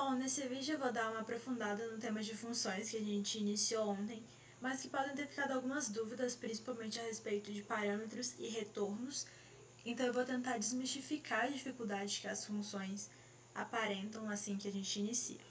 Bom, nesse vídeo eu vou dar uma aprofundada no tema de funções que a gente iniciou ontem, mas que podem ter ficado algumas dúvidas, principalmente a respeito de parâmetros e retornos. Então eu vou tentar desmistificar as dificuldades que as funções aparentam assim que a gente inicia.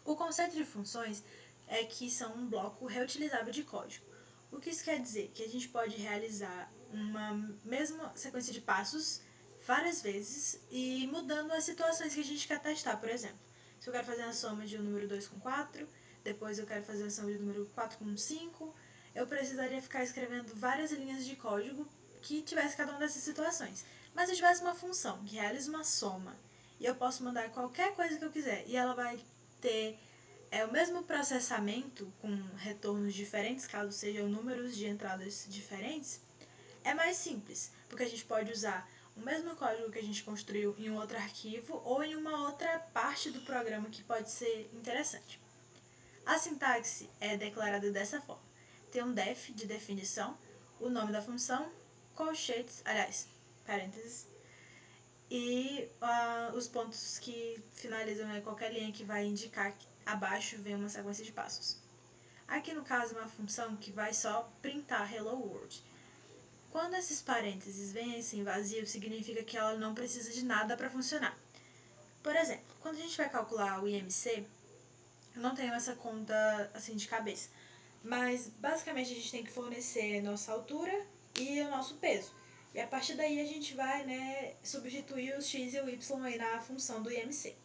O conceito de funções é que são um bloco reutilizável de código. O que isso quer dizer? Que a gente pode realizar uma mesma sequência de passos várias vezes e mudando as situações que a gente quer testar. Por exemplo, se eu quero fazer a soma de um número 2 com 4, depois eu quero fazer a soma de um número 4 com 5, eu precisaria ficar escrevendo várias linhas de código que tivesse cada uma dessas situações. Mas se eu tivesse uma função que realiza uma soma e eu posso mandar qualquer coisa que eu quiser e ela vai ter o mesmo processamento com retornos diferentes, caso sejam números de entradas diferentes, é mais simples, porque a gente pode usar o mesmo código que a gente construiu em um outro arquivo ou em uma outra parte do programa que pode ser interessante. A sintaxe é declarada dessa forma. Tem um def de definição, o nome da função, colchetes, parênteses, e os pontos que finalizam qualquer linha que vai indicar que abaixo vem uma sequência de passos. Aqui no caso uma função que vai só printar hello world. Quando esses parênteses vêm assim vazio, significa que ela não precisa de nada para funcionar. Por exemplo, quando a gente vai calcular o IMC, eu não tenho essa conta assim de cabeça, mas basicamente a gente tem que fornecer nossa altura e o nosso peso. E a partir daí a gente vai substituir os x e o y aí na função do IMC.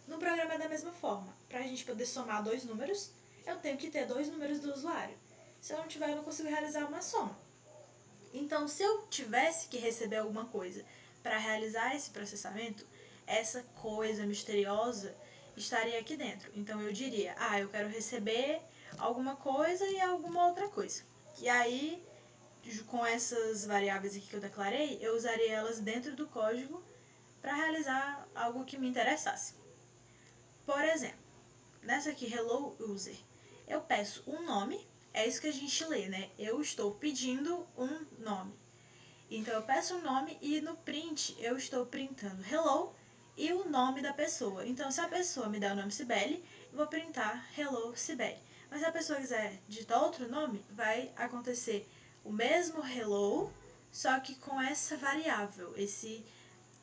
No programa é da mesma forma. Para a gente poder somar dois números, eu tenho que ter dois números do usuário. Se eu não tiver, eu não consigo realizar uma soma. Então, se eu tivesse que receber alguma coisa para realizar esse processamento, essa coisa misteriosa estaria aqui dentro. Então, eu diria, eu quero receber alguma coisa e alguma outra coisa. E aí, com essas variáveis aqui que eu declarei, eu usaria elas dentro do código para realizar algo que me interessasse. Por exemplo, nessa aqui, hello user, eu peço um nome, é isso que a gente lê, né? Eu estou pedindo um nome. Então eu peço um nome e no print eu estou printando hello e o nome da pessoa. Então se a pessoa me der o nome Cibele, eu vou printar hello Cibele. Mas se a pessoa quiser digitar outro nome, vai acontecer o mesmo hello, só que com essa variável, esse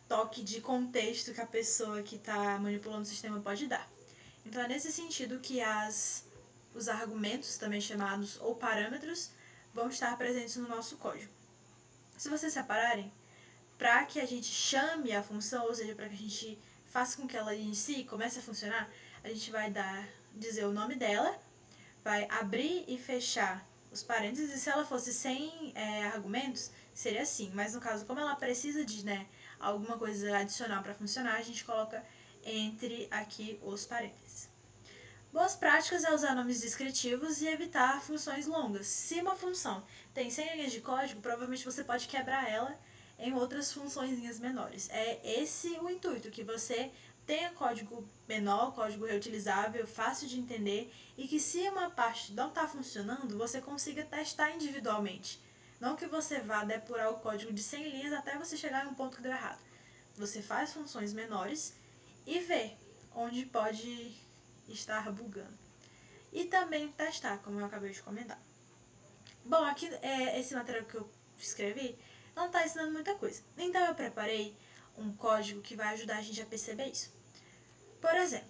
toque de contexto que a pessoa que está manipulando o sistema pode dar. Então é nesse sentido que os argumentos, também chamados ou parâmetros, vão estar presentes no nosso código. Se vocês separarem, para que a gente chame a função, ou seja, para que a gente faça com que ela inicie e comece a funcionar, a gente vai dizer o nome dela, vai abrir e fechar os parênteses, e se ela fosse sem argumentos, seria assim. Mas no caso, como ela precisa de alguma coisa adicional para funcionar, a gente coloca entre aqui os parênteses. Boas práticas é usar nomes descritivos e evitar funções longas. Se uma função tem 100 linhas de código, provavelmente você pode quebrar ela em outras funçõezinhas menores. É esse o intuito, que você tenha código menor, código reutilizável, fácil de entender, e que se uma parte não está funcionando, você consiga testar individualmente. Não que você vá depurar o código de 100 linhas até você chegar em um ponto que deu errado. Você faz funções menores e vê onde pode estar bugando. E também testar, como eu acabei de comentar. Bom, aqui esse material que eu escrevi não está ensinando muita coisa. Então eu preparei um código que vai ajudar a gente a perceber isso. Por exemplo,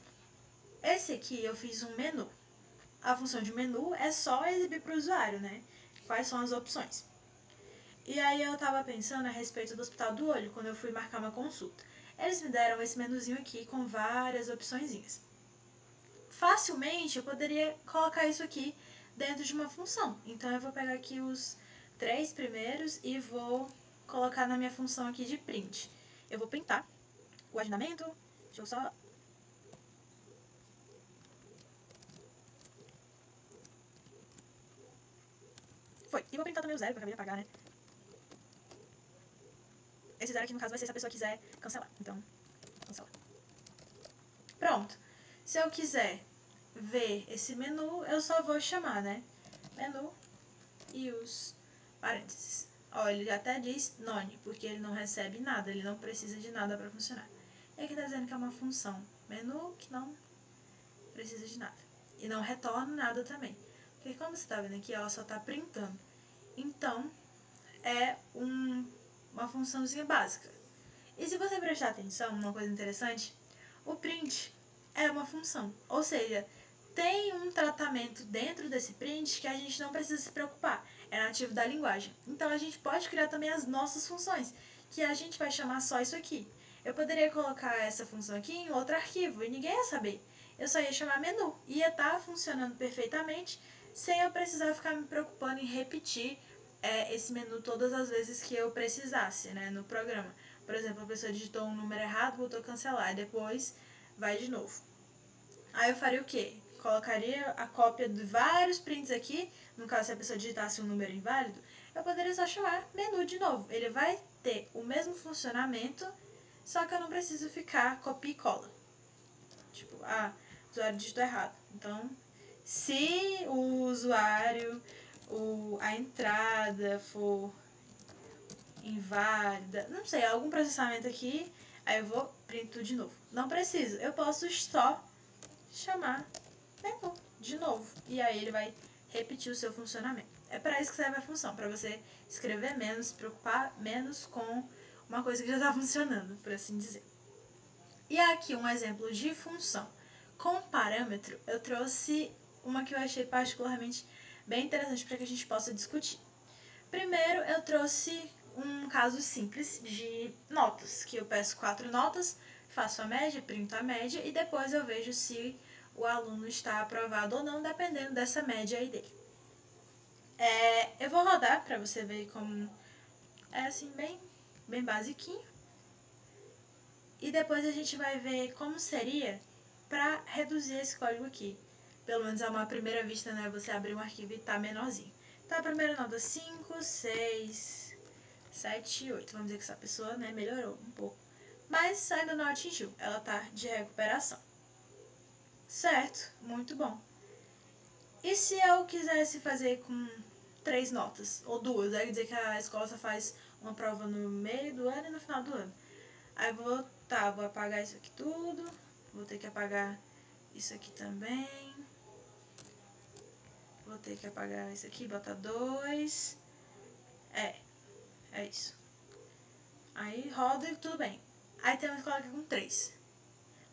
esse aqui eu fiz um menu. A função de menu é só exibir para o usuário, né? Quais são as opções. E aí eu estava pensando a respeito do Hospital do Olho, quando eu fui marcar uma consulta. Eles me deram esse menuzinho aqui com várias opçõezinhas. Facilmente eu poderia colocar isso aqui dentro de uma função. Então eu vou pegar aqui os 3 primeiros e vou colocar na minha função aqui de print. Eu vou printar o agendamento. Deixa eu só... Foi. E vou printar também o zero, que eu acabei de apagar, né? Esse zero aqui no caso vai ser se a pessoa quiser cancelar. Então, cancelar. Pronto. Se eu quiser ver esse menu, eu só vou chamar, né? Menu e os parênteses. Ó, ele até diz none, porque ele não recebe nada, ele não precisa de nada para funcionar. E aqui está dizendo que é uma função menu que não precisa de nada. E não retorna nada também. Porque como você está vendo aqui, ela só está printando. Então, é uma funçãozinha básica. E se você prestar atenção, uma coisa interessante, o print é uma função. Ou seja, tem um tratamento dentro desse print que a gente não precisa se preocupar. É nativo da linguagem. Então a gente pode criar também as nossas funções, que a gente vai chamar só isso aqui. Eu poderia colocar essa função aqui em outro arquivo e ninguém ia saber. Eu só ia chamar menu. Ia estar funcionando perfeitamente sem eu precisar ficar me preocupando em repetir esse menu todas as vezes que eu precisasse, né, no programa. Por exemplo, a pessoa digitou um número errado, botou cancelar, e depois vai de novo. Aí eu faria o quê? Colocaria a cópia de vários prints aqui, no caso se a pessoa digitasse um número inválido, eu poderia só chamar menu de novo. Ele vai ter o mesmo funcionamento, só que eu não preciso ficar copia e cola. Tipo, o usuário digitou errado. Então, se o usuário, a entrada for inválida, não sei, algum processamento aqui, aí eu vou print tudo de novo. Não preciso, eu posso só chamar menu de novo. E aí ele vai repetir o seu funcionamento. É para isso que serve a função, para você escrever menos, se preocupar menos com uma coisa que já está funcionando, por assim dizer. E aqui um exemplo de função com parâmetro, eu trouxe uma que eu achei particularmente bem interessante para que a gente possa discutir. Primeiro, eu trouxe um caso simples de notas, que eu peço 4 notas, faço a média, printo a média e depois eu vejo se o aluno está aprovado ou não, dependendo dessa média aí dele. Eu vou rodar para você ver como é assim bem basiquinho. E depois a gente vai ver como seria para reduzir esse código aqui. Pelo menos a uma primeira vista, né? Você abrir um arquivo e tá menorzinho. Então a primeira nota 5, 6, 7 e 8. Vamos dizer que essa pessoa, né, melhorou um pouco. Mas ainda não atingiu. Ela tá de recuperação. Certo, muito bom. E se eu quisesse fazer com 3 notas? Ou 2? Aí dizer que a escola só faz uma prova no meio do ano e no final do ano. Aí vou apagar isso aqui tudo. Vou ter que apagar isso aqui também. Vou ter que apagar isso aqui, botar 2. É isso. Aí roda e tudo bem. Aí tem uma escola aqui com 3.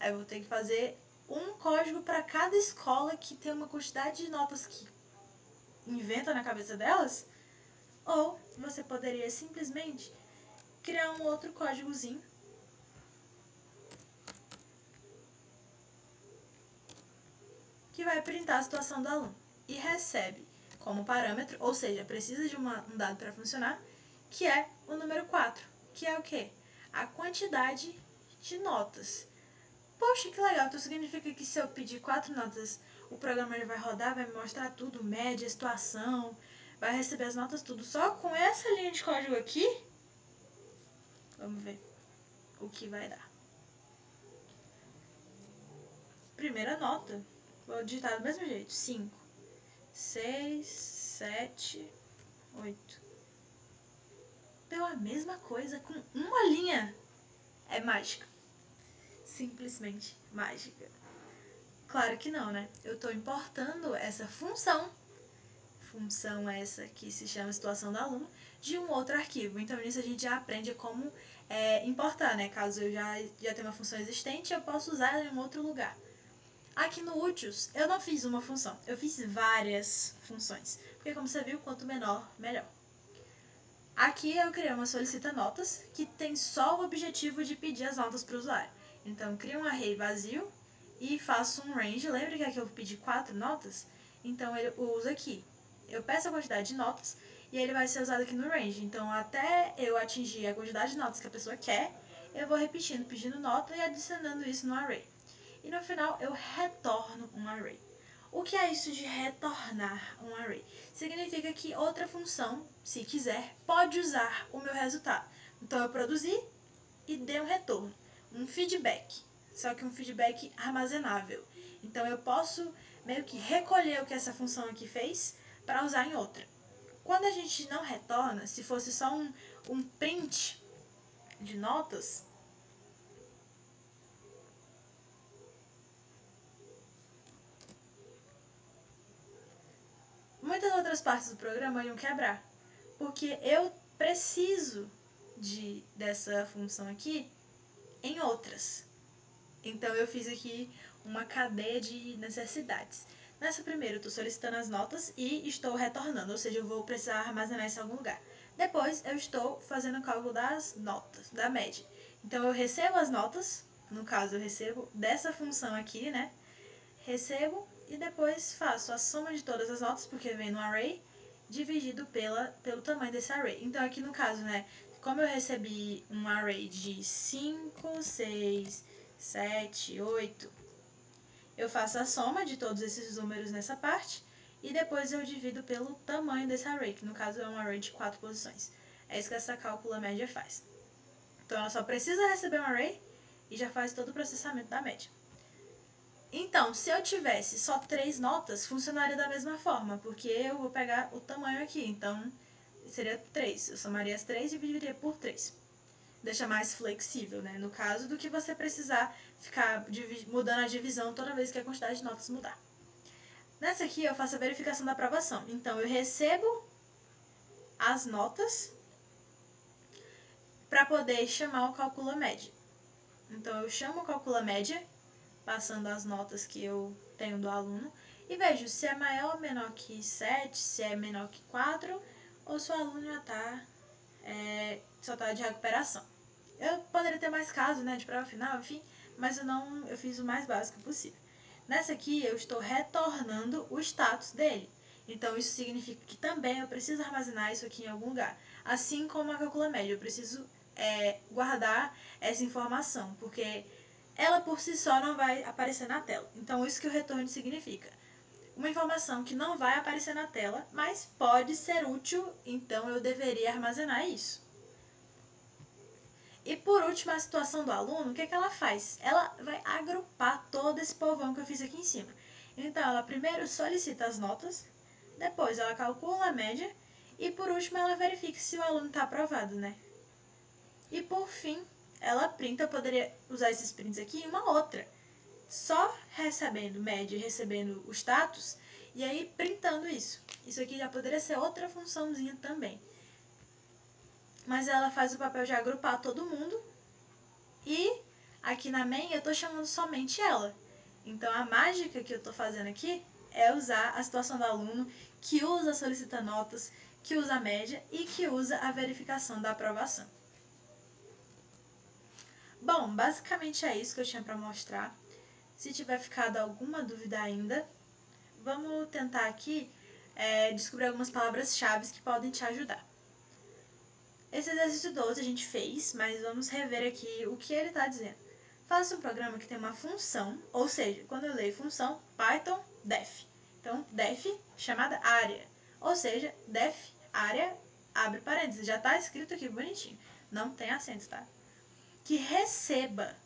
Aí eu vou ter que fazer um código para cada escola que tem uma quantidade de notas que inventa na cabeça delas. Ou você poderia simplesmente criar um outro códigozinho que vai printar a situação do aluno e recebe como parâmetro, ou seja, precisa de um dado para funcionar, que é o número 4, que é o quê? A quantidade de notas. Poxa, que legal, então significa que se eu pedir 4 notas, o programa vai rodar, vai me mostrar tudo, média, situação, vai receber as notas tudo só com essa linha de código aqui? Vamos ver o que vai dar. Primeira nota, vou digitar do mesmo jeito, 5, 6, 7, 8. Deu a mesma coisa com uma linha. É mágica. Simplesmente mágica. Claro que não, né? Eu estou importando essa função essa que se chama situação do aluno, de um outro arquivo. Então, nisso a gente já aprende como importar, né? Caso eu já tenha uma função existente, eu posso usar ela em um outro lugar. Aqui no úteis, eu não fiz uma função, eu fiz várias funções. Porque, como você viu, quanto menor, melhor. Aqui eu criei uma solicita notas, que tem só o objetivo de pedir as notas para o usuário. Então, crio um array vazio e faço um range. Lembra que aqui eu pedi 4 notas? Então, eu uso aqui. Eu peço a quantidade de notas e ele vai ser usado aqui no range. Então, até eu atingir a quantidade de notas que a pessoa quer, eu vou repetindo, pedindo nota e adicionando isso no array. E no final, eu retorno um array. O que é isso de retornar um array? Significa que outra função, se quiser, pode usar o meu resultado. Então, eu produzi e dei um retorno, um feedback, só que um feedback armazenável. Então, eu posso meio que recolher o que essa função aqui fez para usar em outra. Quando a gente não retorna, se fosse só um print de notas, outras partes do programa iam quebrar. Porque eu preciso dessa função aqui em outras. Então eu fiz aqui uma cadeia de necessidades. Nessa primeira eu estou solicitando as notas e estou retornando, ou seja, eu vou precisar armazenar isso em algum lugar. Depois eu estou fazendo o cálculo das notas, da média. Então eu recebo as notas, no caso eu recebo dessa função aqui, né? Recebo e depois faço a soma de todas as notas, porque vem no array, dividido pelo tamanho desse array. Então aqui no caso, né, como eu recebi um array de 5, 6, 7, 8, eu faço a soma de todos esses números nessa parte e depois eu divido pelo tamanho desse array, que no caso é um array de 4 posições. É isso que essa cálcula média faz. Então ela só precisa receber um array e já faz todo o processamento da média. Então, se eu tivesse só 3 notas, funcionaria da mesma forma, porque eu vou pegar o tamanho aqui, então seria 3. Eu somaria as 3 e dividiria por 3. Deixa mais flexível, né? No caso do que você precisar ficar mudando a divisão toda vez que a quantidade de notas mudar. Nessa aqui eu faço a verificação da aprovação. Então eu recebo as notas para poder chamar o cálculo média. Então eu chamo o cálculo média, passando as notas que eu tenho do aluno, e vejo se é maior ou menor que 7, se é menor que 4, ou se o aluno já só está de recuperação. Eu poderia ter mais casos, né, de prova final, enfim, mas eu fiz o mais básico possível. Nessa aqui, eu estou retornando o status dele. Então, isso significa que também eu preciso armazenar isso aqui em algum lugar. Assim como a calcula média, eu preciso guardar essa informação, porque ela por si só não vai aparecer na tela. Então, isso que o retorno significa. Uma informação que não vai aparecer na tela, mas pode ser útil, então eu deveria armazenar isso. E por último, a situação do aluno, o que ela faz? Ela vai agrupar todo esse povão que eu fiz aqui em cima. Então, ela primeiro solicita as notas, depois ela calcula a média e por último ela verifica se o aluno está aprovado, né? E por fim, ela printa, eu poderia usar esses prints aqui em uma outra, só recebendo média e recebendo o status, e aí printando isso. Isso aqui já poderia ser outra funçãozinha também. Mas ela faz o papel de agrupar todo mundo e aqui na main eu estou chamando somente ela. Então a mágica que eu estou fazendo aqui é usar a situação do aluno que usa solicita notas, que usa a média e que usa a verificação da aprovação. Bom, basicamente é isso que eu tinha para mostrar. Se tiver ficado alguma dúvida ainda, vamos tentar aqui descobrir algumas palavras-chave que podem te ajudar. Esse exercício 12 a gente fez, mas vamos rever aqui o que ele está dizendo. Faça um programa que tem uma função, ou seja, quando eu leio função, Python, def. Então, def chamada área, ou seja, def área, abre parênteses, já está escrito aqui bonitinho, não tem acento, tá? Que receba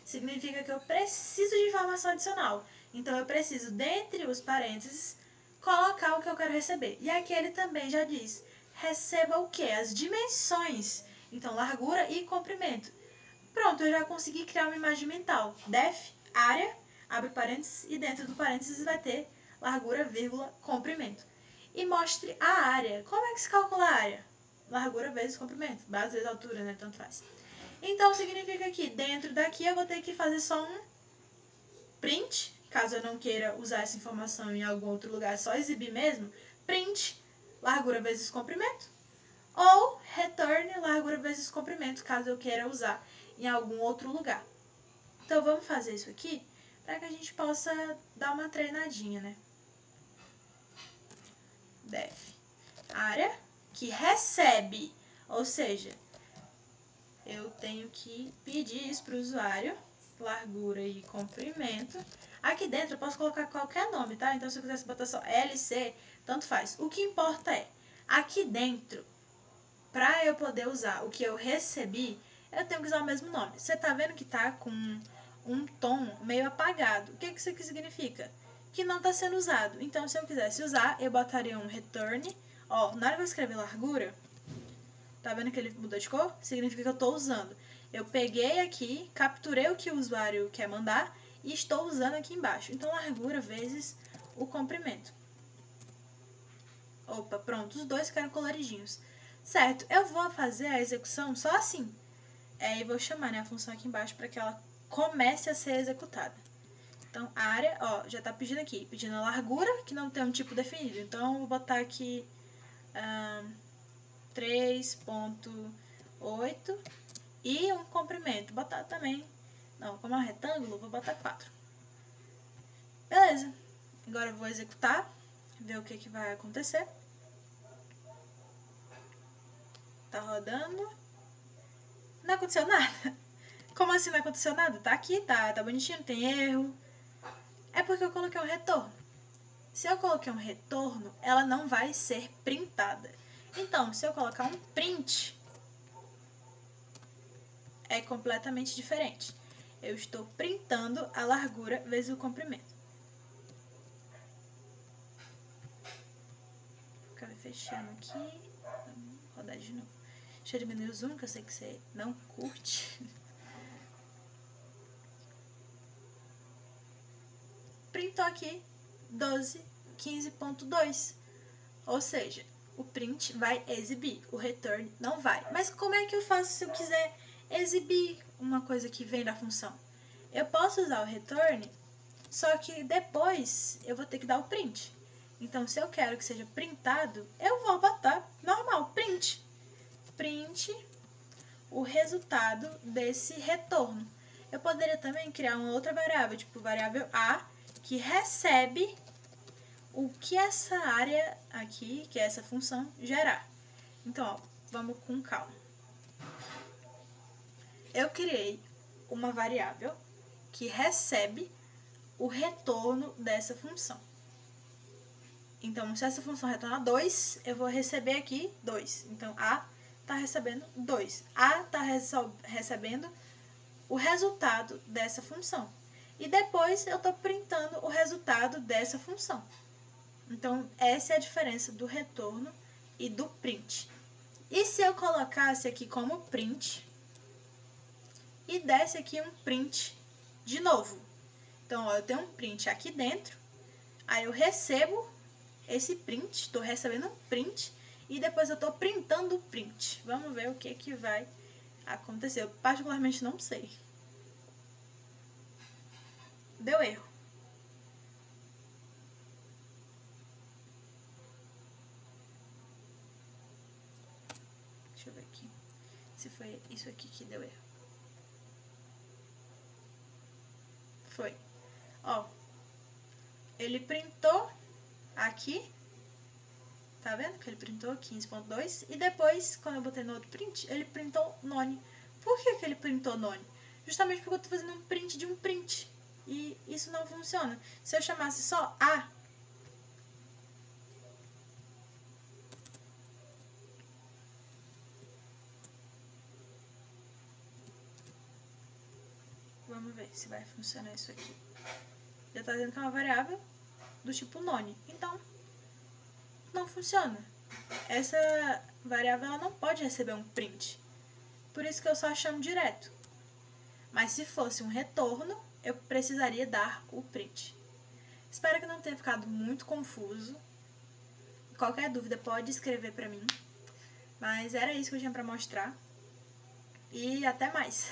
significa que eu preciso de informação adicional. Então, eu preciso, dentre os parênteses, colocar o que eu quero receber. E aqui ele também já diz, receba o quê? As dimensões. Então, largura e comprimento. Pronto, eu já consegui criar uma imagem mental. Def, área, abre parênteses, e dentro do parênteses vai ter largura, vírgula, comprimento. E mostre a área. Como é que se calcula a área? Largura vezes comprimento. Base vezes altura, né? Tanto faz. Então, significa que dentro daqui eu vou ter que fazer só um print, caso eu não queira usar essa informação em algum outro lugar, só exibir mesmo, print, largura vezes comprimento, ou return, largura vezes comprimento, caso eu queira usar em algum outro lugar. Então, vamos fazer isso aqui para que a gente possa dar uma treinadinha, né? Def, área, que recebe, ou seja, eu tenho que pedir isso para o usuário, largura e comprimento. Aqui dentro eu posso colocar qualquer nome, tá? Então, se eu quisesse botar só LC, tanto faz. O que importa é, aqui dentro, para eu poder usar o que eu recebi, eu tenho que usar o mesmo nome. Você tá vendo que tá com um tom meio apagado. O que isso aqui significa? Que não está sendo usado. Então, se eu quisesse usar, eu botaria um return. Ó, na hora que eu escrever largura, tá vendo que ele mudou de cor? Significa que eu estou usando. Eu peguei aqui, capturei o que o usuário quer mandar e estou usando aqui embaixo. Então, largura vezes o comprimento. Opa, pronto, os dois ficaram coloridinhos. Certo, eu vou fazer a execução só assim. E vou chamar, né, a função aqui embaixo para que ela comece a ser executada. Então, a área, ó, já tá pedindo aqui, pedindo a largura, que não tem um tipo definido. Então, eu vou botar aqui 3.8 e um comprimento. Botar também, não, como é um retângulo, vou botar 4. Beleza. Agora eu vou executar, ver o que vai acontecer. Tá rodando. Não aconteceu nada. Como assim não aconteceu nada? Tá aqui, tá bonitinho, não tem erro. É porque eu coloquei um retorno. Se eu coloquei um retorno, ela não vai ser printada. Então, se eu colocar um print, é completamente diferente. Eu estou printando a largura vezes o comprimento. Vou ficar fechando aqui. Vamos rodar de novo. Deixa eu diminuir o zoom, que eu sei que você não curte. Printou aqui 12.15.2. Ou seja, o print vai exibir, o return não vai. Mas como é que eu faço se eu quiser exibir uma coisa que vem da função? Eu posso usar o return, só que depois eu vou ter que dar o print. Então, se eu quero que seja printado, eu vou botar normal, print. Print o resultado desse retorno. Eu poderia também criar uma outra variável, tipo variável A, que recebe o que essa área aqui, que é essa função, gerar. Então, ó, vamos com calma. Eu criei uma variável que recebe o retorno dessa função. Então, se essa função retornar 2, eu vou receber aqui 2. Então, A está recebendo 2. A está recebendo o resultado dessa função. E depois eu estou printando o resultado dessa função. Então, essa é a diferença do retorno e do print. E se eu colocasse aqui como print e desse aqui um print de novo? Então, ó, eu tenho um print aqui dentro, aí eu recebo esse print, estou recebendo um print e depois eu estou printando o print. Vamos ver o que vai acontecer. Eu particularmente não sei. Deu erro. Deixa eu ver aqui se foi isso aqui que deu erro. Foi. Ó, ele printou aqui, tá vendo que ele printou 15.2 e depois, quando eu botei no outro print, ele printou none. Por que ele printou none? Justamente porque eu tô fazendo um print de um print e isso não funciona. Se eu chamasse só A, vamos ver se vai funcionar isso aqui. Já tá dizendo que é uma variável do tipo none, então não funciona. Essa variável ela não pode receber um print, por isso que eu só chamo direto. Mas se fosse um retorno, eu precisaria dar o print. Espero que não tenha ficado muito confuso. Qualquer dúvida pode escrever para mim. Mas era isso que eu tinha para mostrar. E até mais!